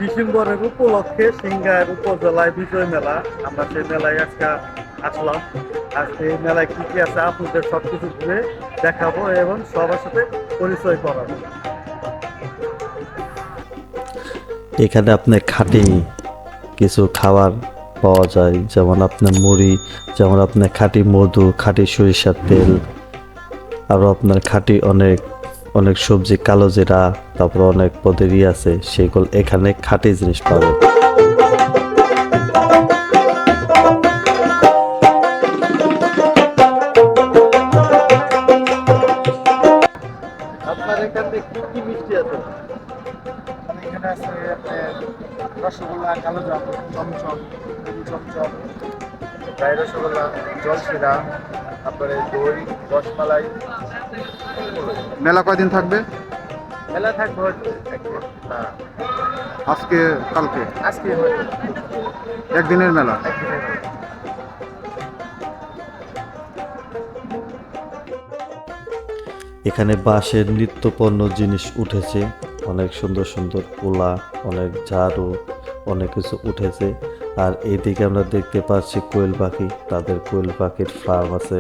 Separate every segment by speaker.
Speaker 1: ডিসেম্বরের উপলক্ষে সিংগাইর উপজেলায় বিজয় মেলা, আমরা সেই মেলায় আজকে আসলাম। আজকে এই মেলায় কি কি আছে আপনাদের সবকিছু ঘুরে দেখাবো এবং সবার সাথে পরিচয় করাবো।
Speaker 2: এখানে আপনার খাঁটি কিছু খাবার পাওয়া যায়, যেমন আপনার মুড়ি, যেমন আপনার খাঁটি মধু, খাঁটি সরিষার তেল, আরও আপনার খাঁটি অনেক অনেক সবজি, কালো জিরা, তারপর অনেক পদেরই আছে, সেগুলো এখানে খাঁটি জিনিস পাবে।
Speaker 1: আপনার এখানে কি কি মিষ্টি আছে?
Speaker 3: এখানে আছে রসগোল্লা, কালোজাম, চমচম, চমচম, ড্রাই রসগোল্লা, জলশিরা, তারপরে দই, রসমালাই।
Speaker 4: মেলা কয়দিন থাকবে?
Speaker 3: মেলা থাকবে হয়তো
Speaker 4: আজকে কালকে
Speaker 3: আজকে হয়তো
Speaker 4: একদিনের মেলা।
Speaker 3: একদিনের মেলা।
Speaker 2: এখানে বাঁশের নিত্যপণ্য জিনিস উঠেছে, অনেক সুন্দর সুন্দর পোলা, অনেক ঝাড়ু, অনেক কিছু উঠেছে। আর এইদিকে আমরা দেখতে পাচ্ছি কোয়েল পাখি, তাদের কোয়েল পাখির ফার্ম আছে,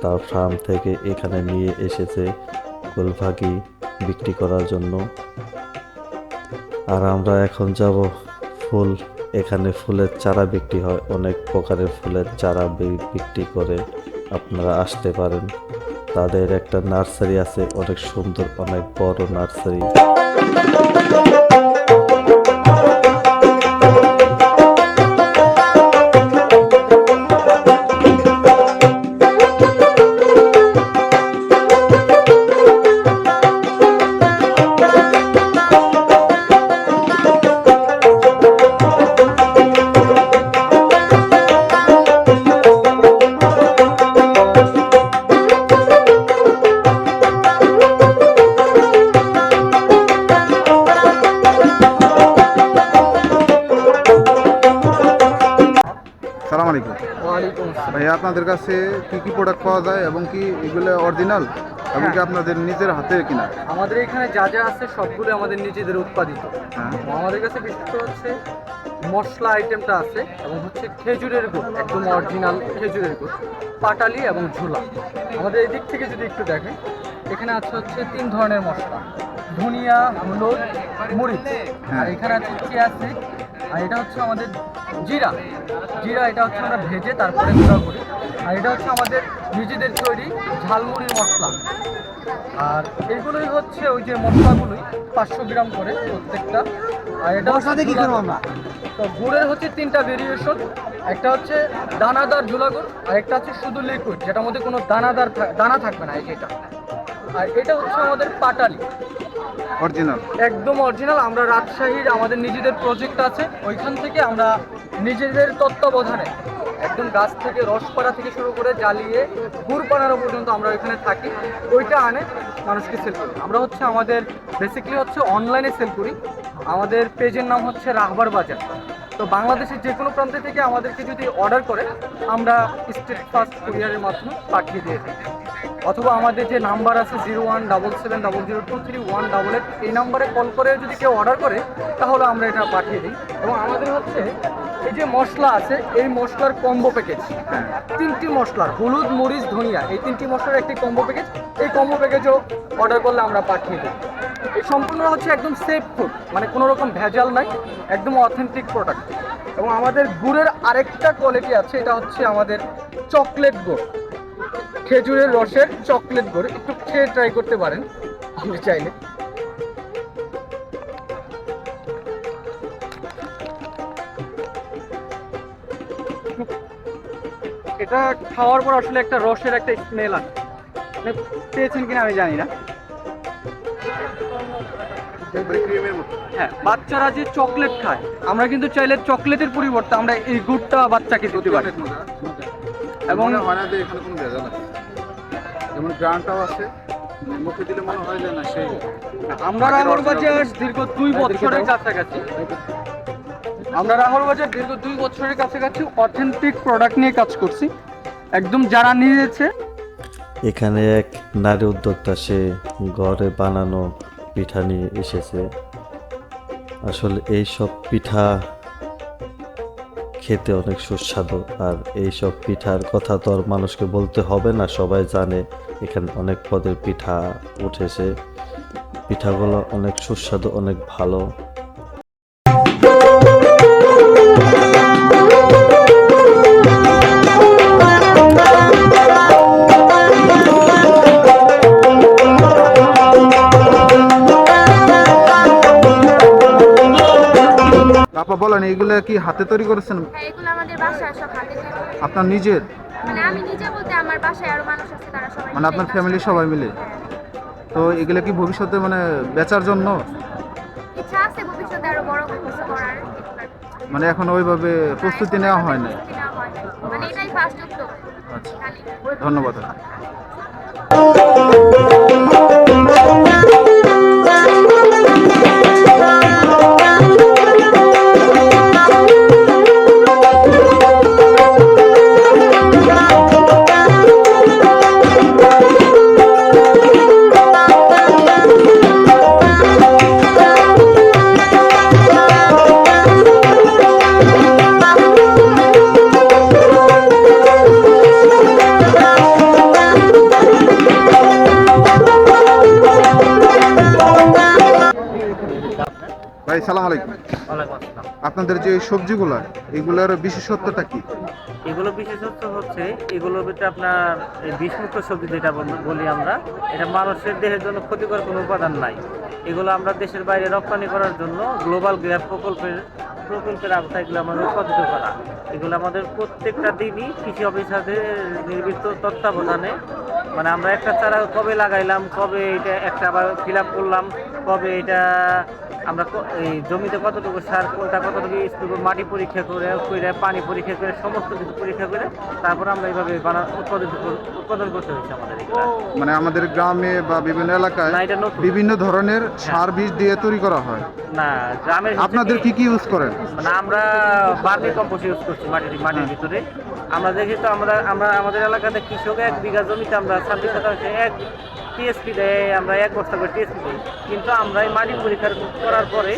Speaker 2: তার ফার্ম থেকে এখানে নিয়ে এসেছে কোয়েল পাখি বিক্রি করার জন্য। আর আমরা এখন যাব ফুল, এখানে ফুলের চারা বিক্রি হয়, অনেক প্রকারের ফুলের চারা বিক্রি করে, আপনারা আসতে পারেন। তাদের একটা নার্সারি আছে, অনেক সুন্দর, অনেক বড় নার্সারি।
Speaker 4: সালাম আলাইকুম
Speaker 3: ওয়ালাইকুম আসসালাম।
Speaker 4: ভাইয়া, আপনাদের কাছে কি কি প্রোডাক্ট পাওয়া যায় এবং কি এগুলো অরিজিনাল এবং কি আপনাদের নিজের হাতে কিনা?
Speaker 3: আমাদের এখানে যা যা আছে সবগুলো আমাদের নিজেদের উৎপাদিত।
Speaker 4: হ্যাঁ।
Speaker 3: আমাদের কাছে বিশেষ করে হচ্ছে মশলা আইটেমটা আছে এবং হচ্ছে খেজুরের গুড়, একদম অরিজিনাল খেজুরের গুড়, পাটালি এবং ঝোলা। আমাদের এই দিক থেকে যদি একটু দেখেন, এখানে আছে হচ্ছে 3 ধরনের মশলা: ধনিয়া, হলুদ, মরিচ। আর এখানে আছে চিয়া সিড, আর এটা হচ্ছে আমাদের জিরা। এটা হচ্ছে আমরা ভেজে তারপরে গুঁড়া করি। আর এটা হচ্ছে আমাদের নিজেদের তৈরি ঝালমুড়ির মশলা। আর এগুলোই হচ্ছে ওই যে মশলাগুলোই 500 গ্রাম করে প্রত্যেকটা। আর এটা সাথে কি করবো আমরা? তো গুড়ের হচ্ছে 3টা ভেরিয়েশন, একটা হচ্ছে দানাদার ঝোলা গুড়, আর একটা হচ্ছে শুধু লিকুইড, যেটার মধ্যে কোনো দানা থাকবে না, এই যেটা। আর এটা হচ্ছে আমাদের পাটালি,
Speaker 4: অরিজিনাল,
Speaker 3: একদম অরিজিনাল। আমরা রাজশাহীর আমাদের নিজেদের প্রজেক্ট আছে, ওইখান থেকে আমরা নিজেদের তত্ত্বাবধানে একদম গাছ থেকে রস করা থেকে শুরু করে জ্বালিয়ে গুড় বানানো পর্যন্ত আমরা ওইখানে থাকি, ওইটা আনে মানুষকে সেল করি। আমরা হচ্ছে আমাদের বেসিক্যালি হচ্ছে অনলাইনে সেল করি। আমাদের পেজের নাম হচ্ছে রাহবার বাজার। তো বাংলাদেশের যে কোনো প্রান্তে থেকে আমাদেরকে যদি অর্ডার করে, আমরা স্টেট ফাস্ট কুরিয়ারের মাধ্যমে পাঠিয়ে দিয়ে থাকি। অথবা আমাদের যে নাম্বার আছে 0177002318, এই নাম্বারে কল করে যদি কেউ অর্ডার করে, তাহলে আমরা এটা পাঠিয়ে দিই। এবং আমাদের হচ্ছে এই যে মশলা আছে, এই মশলার কম্বো প্যাকেজ, 3টি মশলার হলুদ, মরিচ, ধনিয়া, এই 3টি মশলার একটি কম্বো প্যাকেজ। এই কম্বো প্যাকেজও অর্ডার করলে আমরা পাঠিয়ে দিই। এই সম্পূর্ণ হচ্ছে একদম সেফ ফুড, মানে কোনো রকম ভেজাল নাই, একদম অথেন্টিক প্রোডাক্ট। এবং আমাদের গুড়ের আরেকটা কোয়ালিটি আছে, এটা হচ্ছে আমাদের চকলেট গুড়, খেজুরের রসের চকলেট গুড়। একটু খেয়ে ট্রাই করতে পারেন আপনি চাইলে। এটা খাওয়ার পর আসলে একটা রসের একটা স্মেল আসে, মানে পেয়েছেন কিনা আমি জানি না।
Speaker 4: একবারে ক্রিমের মতো।
Speaker 3: হ্যাঁ, বাচ্চারা যে চকলেট খায়, আমরা কিন্তু চাইলে চকলেটের পরিবর্তে আমরা এই গুড়টা বাচ্চাকে দিতে পারি।
Speaker 4: এবং
Speaker 3: এবং
Speaker 4: হয় না যে এখানে কোনো ভেজাল আছে, যেমন গ্রানটাও আছে, মুখে দিলে মনে হয় যে না সেই
Speaker 3: আমরা রাঙ্গুরবাজার দীর্ঘ 2 বছরের কাছাকাছি, অথেন্টিক প্রোডাক্ট নিয়ে কাজ করছি, একদম যারা নিয়েছে।
Speaker 2: এখানে এক নারী উদ্যোক্তা, সে ঘরে বানানো পিঠা নিয়ে এসেছে। আসলে এই সব পিঠা খেতে অনেক সুস্বাদু, আর এই সব পিঠার কথা তো আর মানুষকে বলতে হবে না, সবাই জানে এখানে অনেক পদের পিঠা উঠেছে। পিঠাগুলো অনেক সুস্বাদু, অনেক ভালো।
Speaker 4: আপা বলেন, এইগুলো কি হাতে তৈরি করেছেন?
Speaker 5: হ্যাঁ, এগুলো আমাদের বাসায় সব হাতে তৈরি।
Speaker 4: আপনার নিজের,
Speaker 5: মানে আমি নিজে বলতে আমার বাসায় আরো মানুষ আছে, তারা সবাই
Speaker 4: মানে আপনার
Speaker 5: মিলে
Speaker 4: ফ্যামিলি
Speaker 5: কাজ
Speaker 4: সবাই
Speaker 5: করে।
Speaker 4: মিলে?
Speaker 5: হ্যাঁ।
Speaker 4: তো এগুলো কি ভবিষ্যতে মানে বেচার জন্য,
Speaker 5: ইচ্ছা আছে ভবিষ্যতে আরো বড় কিছু করার,
Speaker 4: মানে এখন ওইভাবে প্রস্তুতি নেওয়া হয় না?
Speaker 5: প্রস্তুতি নেওয়া হয় না। মানে এটাই ফার্স্ট উদ্যোগ
Speaker 4: আচ্ছা,
Speaker 5: এখানে।
Speaker 4: ধন্যবাদ। ভাই সালাম আলাইকুম।
Speaker 1: ওয়ালাইকুম আসসালাম।
Speaker 4: আপনাদের যে এই সবজিগুলো, এগুলোর বিশেষত্বটা কি?
Speaker 1: এগুলো বিশেষত্ব হচ্ছে, এগুলোর ভিতরে আপনার এই বিষমুক্ত সবজি যেটা বলি আমরা, এটা মানুষের দেহের জন্য ক্ষতিকর কোনো উপাদান নাই। এগুলো আমরা দেশের বাইরে রপ্তানি করার জন্য গ্লোবাল গ্যাপ প্রকল্পের আওতায় এগুলো আমাদের উৎপাদিত করা। এগুলো আমাদের প্রত্যেকটা দিনই কৃষি অফিসারদের নির্দিষ্ট তত্ত্বাবধানে, মানে আমরা একটা চারা কবে লাগাইলাম, কবে এটা একটা আবার ফিল আপ করলাম, কবে এটা আমরা এই জমিতে কতটুকু সার, কোনটা কতটুকু স্প্রে, মাটি পরীক্ষা করে পানি পরীক্ষা করে সমস্ত কিছু পরীক্ষা করে তারপর আমরা এইভাবে উৎপাদন করতে হয়েছে আমাদের এগুলা।
Speaker 4: মানে আমাদের গ্রামে বা বিভিন্ন এলাকায়
Speaker 1: না, এটা নতুন।
Speaker 4: বিভিন্ন ধরনের সার বীজ দিয়ে তৈরি করা হয়।
Speaker 1: না, গ্রামের হচ্ছে
Speaker 4: আপনাদের কি কি ইউজ করেন?
Speaker 1: মানে আমরা বার্মি কম্পোস্ট ইউজ করছি মাটির ভিতরে। আমরা দেখি তো, আমরা আমাদের এলাকাতে কৃষক 1 বিঘা জমিতে আমরা 26 শতাংশ এক টিএসপি দেয়, আমরা 1 বস্তা করে টিএসপি দিই। কিন্তু আমরা এই মাটি পরীক্ষা করার পরে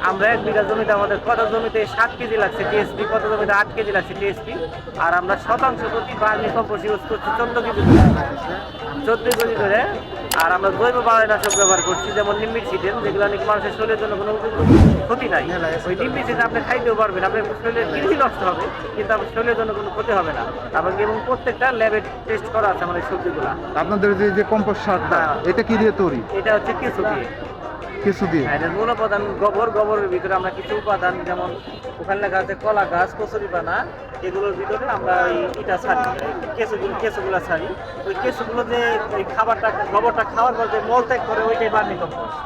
Speaker 1: আমরা 1 বিঘা জমিতে আমাদের কত জমিতে 7 কেজি লাগছে টিএসপি, কত জমিতে 8 কেজি লাগছে টিএসপি, আর আমরা শতাংশ প্রতি বার্মি কম্পোস্ট ইউজ করছি 14 কেজি করে। আর আমরা জৈব বালাইনাশক ব্যবহার করছি, যেমন নিম্বিসিডেন, যেগুলো নাকি মানুষের শরীরের জন্য কোনো ক্ষতি নাই। ওই নিম্বিসিডেন আপনি খাইতেও পারবেন, আপনার শরীরের কৃষি নষ্ট হবে কিন্তু আপনার শরীরের জন্য কোনো ক্ষতি হবে না। তারপর এবং প্রত্যেকটা ল্যাবে টেস্ট করা আছে আমাদের সবজিগুলো।
Speaker 4: আপনাদের যে কম্পোস্ট সারটা, এটা কি দিয়ে তৈরি?
Speaker 1: এটা হচ্ছে কিছু দিয়ে।
Speaker 4: কিছু দিয়ে?
Speaker 1: হ্যাঁ, এটার মূল উপাদান গোবরের ভিতরে আমরা কিছু উপাদান, যেমন ওখানে লেখা আছে কলা গাছ, কচুরিপানা, এগুলোর ভিতরে আমরা এটা ছাড়ি, কেঁচুগুলো ছাড়ি। ওই কেঁচুগুলো যে ওই গোবরটা খাওয়ার পর যে মল ত্যাগ করে, ওইটাই বার্মি কম্পোস্ট।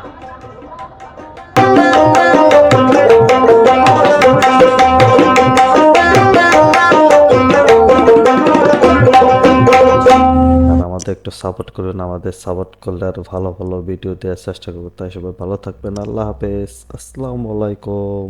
Speaker 2: আর আমাদের একটু সাপোর্ট করবেন, আমাদের সাপোর্ট করলে আরো ভালো ভালো ভিডিও দেওয়ার চেষ্টা করবো। তাই সবাই ভালো থাকবেন, আল্লাহ হাফেজ, আসসালামু আলাইকুম।